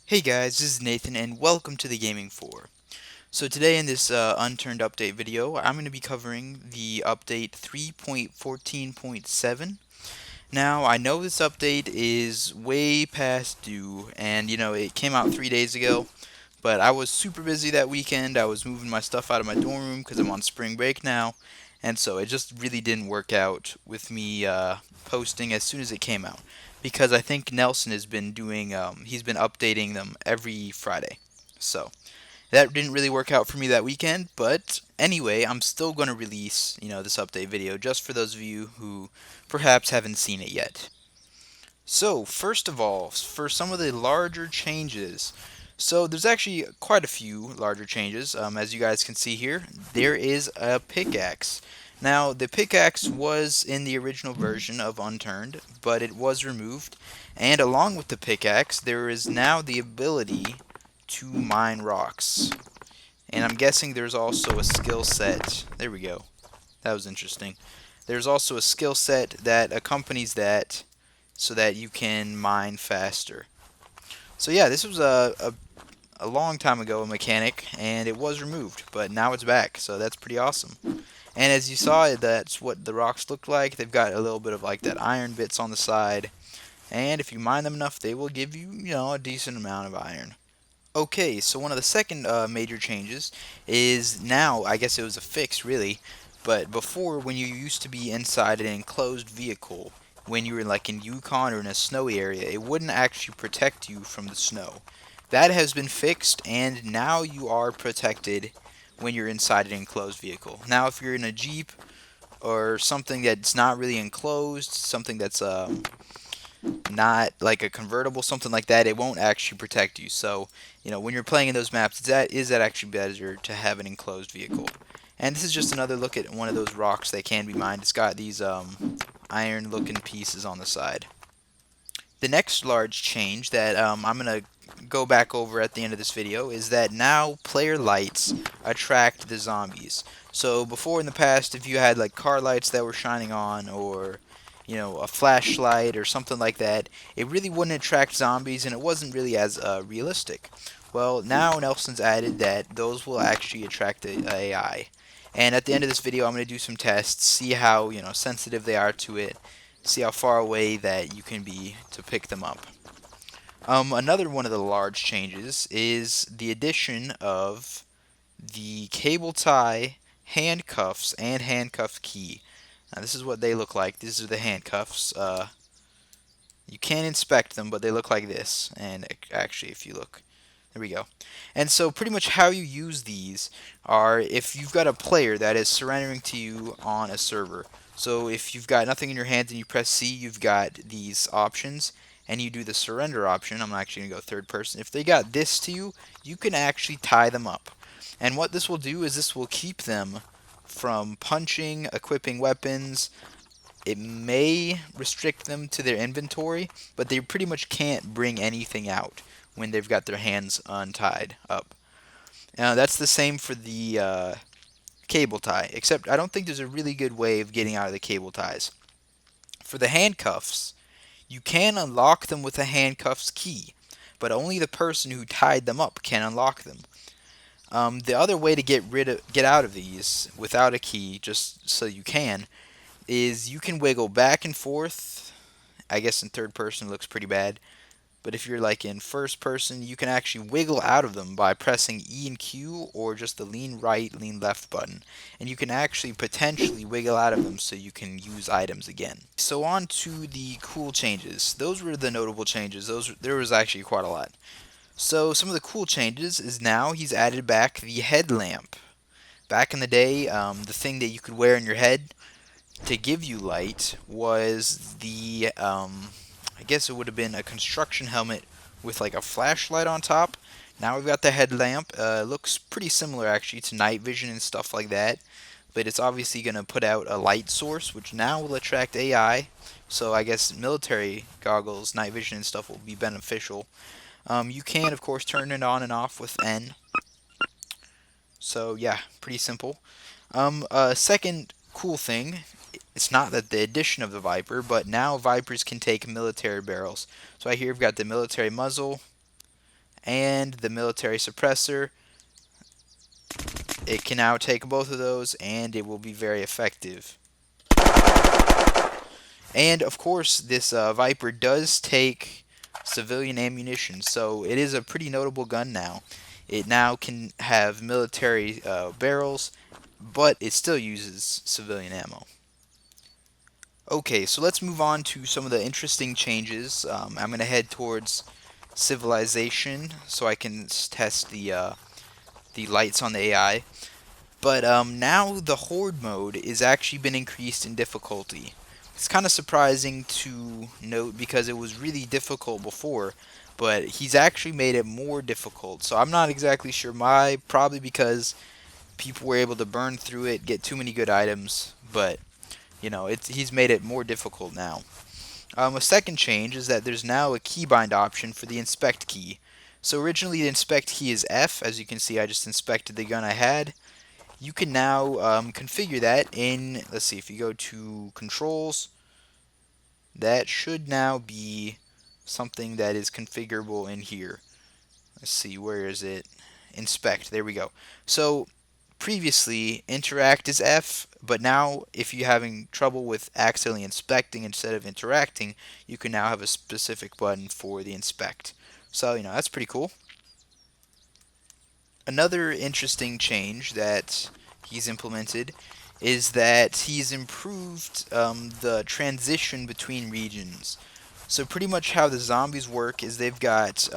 Hey guys, this is Nathan and welcome to the Gaming 4. So today in this Unturned update video, I'm going to be covering the update 3.14.7. Now, I know this update is way past due and it came out 3 days ago, but I was super busy that weekend. I was moving my stuff out of my dorm room because I'm on spring break now, and so it just really didn't work out with me posting as soon as it came out because I think Nelson has been doing he's been updating them every Friday. So that didn't really work out for me that weekend, but anyway, I'm still going to release, this update video just for those of you who perhaps haven't seen it yet. So, first of all, for some of the larger changes, so there's actually quite a few larger changes. As you guys can see here, there is a pickaxe. Now, the pickaxe was in the original version of Unturned, but it was removed. And along with the pickaxe, there is now the ability to mine rocks. And I'm guessing there's also a skill set. There we go. That was interesting. There's also a skill set that accompanies that so that you can mine faster. So yeah, this was a long time ago a mechanic, and it was removed, but now it's back, so that's pretty awesome. And as you saw, that's what the rocks look like. They've got a little bit of like that iron bits on the side, and if you mine them enough, they will give you, a decent amount of iron. Okay, so one of the second major changes is now, I guess it was a fix really, but before when you used to be inside an enclosed vehicle, when you were like in Yukon or in a snowy area, it wouldn't actually protect you from the snow. That has been fixed, and now you are protected when you're inside an enclosed vehicle. Now, if you're in a Jeep or something that's not really enclosed, something that's not like a convertible, something like that, it won't actually protect you. So, when you're playing in those maps, is that actually better to have an enclosed vehicle? And this is just another look at one of those rocks that can be mined. It's got these iron-looking pieces on the side. The next large change that I'm going to go back over at the end of this video is that now player lights attract the zombies. So before in the past, if you had like car lights that were shining on, or a flashlight or something like that, it really wouldn't attract zombies and it wasn't really as realistic. Well, now Nelson's added that those will actually attract the AI. And at the end of this video, I'm going to do some tests, see how sensitive they are to it, see how far away that you can be to pick them up. Another one of the large changes is the addition of the cable tie, handcuffs, and handcuff key. Now this is what they look like. These are the handcuffs. You can inspect them, but they look like this. And actually, if you look, there we go. And so pretty much how you use these are if you've got a player that is surrendering to you on a server. So if you've got nothing in your hands and you press C, you've got these options, and you do the surrender option. I'm actually going to go third person. If they got this to you, you can actually tie them up. And what this will do is this will keep them from punching, equipping weapons. It may restrict them to their inventory, but they pretty much can't bring anything out when they've got their hands untied up. Now, that's the same for the cable tie, except I don't think there's a really good way of getting out of the cable ties. For the handcuffs, you can unlock them with a handcuffs key, but only the person who tied them up can unlock them. The other way to get out of these without a key, just so you can, is you can wiggle back and forth. I guess in third person it looks pretty bad, but if you're like in first person, you can actually wiggle out of them by pressing E and Q or just the lean right, lean left button. And you can actually potentially wiggle out of them so you can use items again. So on to the cool changes. Those were the notable changes. There was actually quite a lot. So some of the cool changes is now he's added back the headlamp. Back in the day, the thing that you could wear in your head to give you light was the I guess it would have been a construction helmet with like a flashlight on top. Now we've got the headlamp. It looks pretty similar actually to night vision and stuff like that, but it's obviously going to put out a light source, which now will attract AI. So I guess military goggles, night vision and stuff will be beneficial. You can of course turn it on and off with N. So yeah, pretty simple. Second cool thing, it's not that the addition of the Viper, but now Vipers can take military barrels. So I here we've got the military muzzle, and the military suppressor. It can now take both of those, and it will be very effective. And of course, this Viper does take civilian ammunition, so it is a pretty notable gun now. It now can have military barrels, but it still uses civilian ammo. Okay, so let's move on to some of the interesting changes. I'm going to head towards civilization so I can test the lights on the AI. But now the horde mode is actually been increased in difficulty. It's kind of surprising to note because it was really difficult before, but he's actually made it more difficult. So I'm not exactly sure why. Probably because people were able to burn through it, get too many good items. But he's made it more difficult now. A second change is that there's now a keybind option for the inspect key. So originally the inspect key is F. As you can see, I just inspected the gun I had. You can now configure that in, let's see, if you go to controls, that should now be something that is configurable in here. Let's see, where is it? Inspect, there we go. So previously interact is F, but now if you're having trouble with accidentally inspecting instead of interacting, you can now have a specific button for the inspect. So, that's pretty cool. Another interesting change that he's implemented is that he's improved the transition between regions. So pretty much how the zombies work is they've got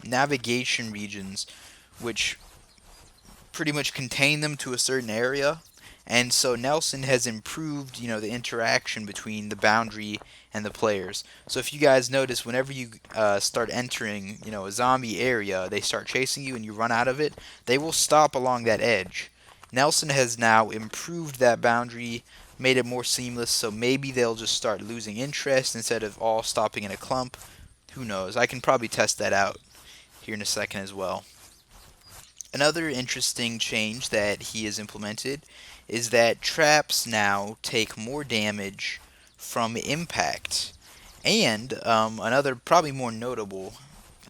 navigation regions, which pretty much contain them to a certain area. And so Nelson has improved, the interaction between the boundary and the players. So if you guys notice, whenever you start entering, a zombie area, they start chasing you and you run out of it, they will stop along that edge. Nelson has now improved that boundary, made it more seamless, so maybe they'll just start losing interest instead of all stopping in a clump. Who knows? I can probably test that out here in a second as well. Another interesting change that he has implemented is that traps now take more damage from impact. And another, probably more notable,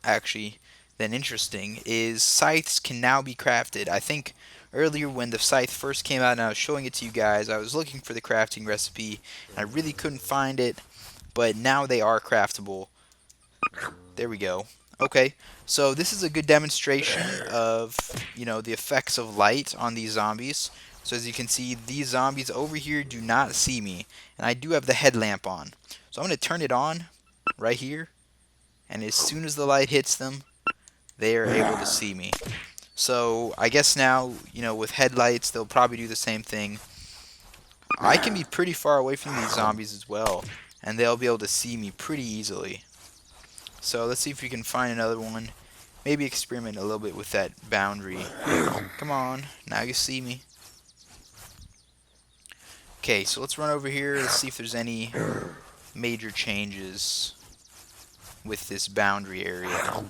actually, than interesting, is scythes can now be crafted. I think earlier when the scythe first came out and I was showing it to you guys, I was looking for the crafting recipe, and I really couldn't find it, but now they are craftable. There we go. Okay, so this is a good demonstration of, the effects of light on these zombies. So as you can see, these zombies over here do not see me, and I do have the headlamp on. So I'm going to turn it on right here, and as soon as the light hits them, they are able to see me. So I guess now, with headlights, they'll probably do the same thing. I can be pretty far away from these zombies as well, and they'll be able to see me pretty easily. So let's see if we can find another one. Maybe experiment a little bit with that boundary. Come on, now you see me. Okay, so let's run over here. Let's see if there's any major changes with this boundary area.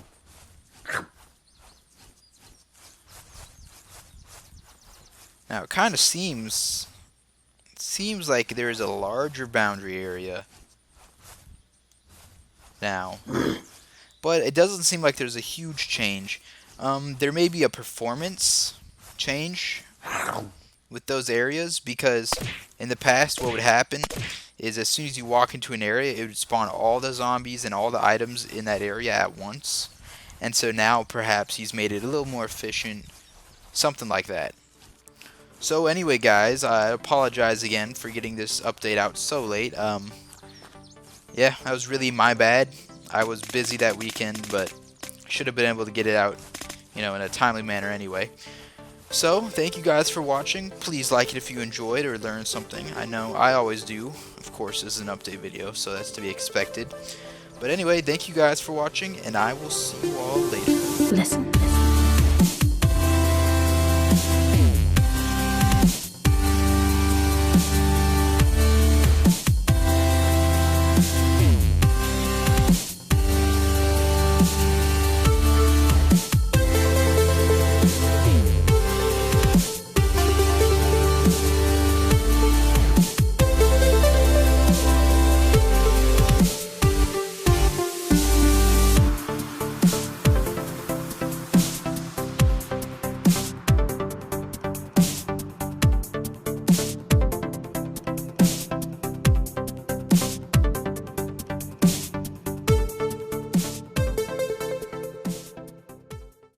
Now it kind of seems like there is a larger boundary area now, but it doesn't seem like there's a huge change. There may be a performance change with those areas, because in the past what would happen is as soon as you walk into an area, it would spawn all the zombies and all the items in that area at once. And so now perhaps he's made it a little more efficient, something like that. So anyway guys, I apologize again for getting this update out so late. Yeah, that was really my bad. I was busy that weekend, but should have been able to get it out, in a timely manner anyway. So, thank you guys for watching. Please like it if you enjoyed or learned something. I know I always do. Of course, this is an update video, so that's to be expected. But anyway, thank you guys for watching, and I will see you all later. Listen.